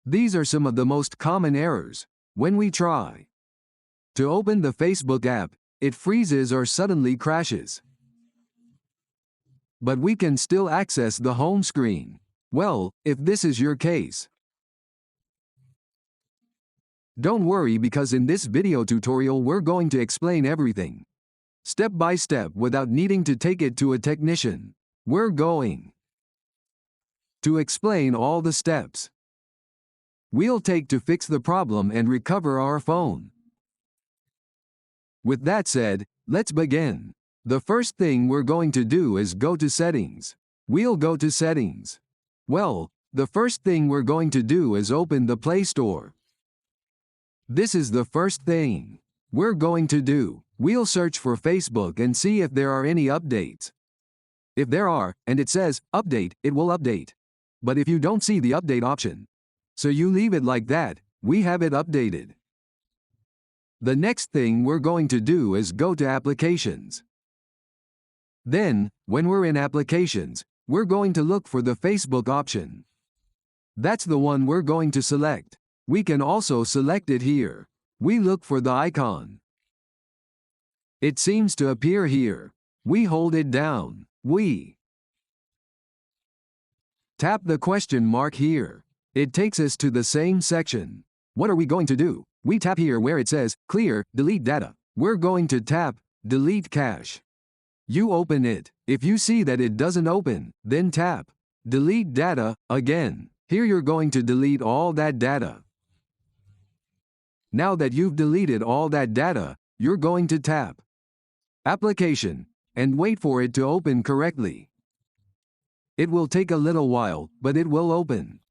These are some of the most common errors. When we try to open the Facebook app, it freezes or suddenly crashes. But we can still access the home screen. Well, if this is your case, don't worry, because in this video tutorial we're going to explain everything, step by step, without needing to take it to a technician. We're going to explain all the steps we'll take to fix the problem and recover our phone. With that said, let's begin. The first thing we're going to do is go to Settings. We'll go to Settings. Well, the first thing we're going to do is open the Play Store. This is the first thing we're going to do. We'll search for Facebook and see if there are any updates. If there are, and it says Update, it will update. But if you don't see the update option, so you leave it like that, we have it updated. The next thing we're going to do is go to Applications. Then, when we're in Applications, we're going to look for the Facebook option. That's the one we're going to select. We can also select it here. We look for the icon. It seems to appear here. We hold it down. We tap the question mark here. It takes us to the same section. What are we going to do? We tap here where it says Clear, Delete Data. We're going to tap Delete Cache. You open it. If you see that it doesn't open, then tap Delete Data again. Here you're going to delete all that data. Now that you've deleted all that data, you're going to tap Application and wait for it to open correctly. It will take a little while, but it will open.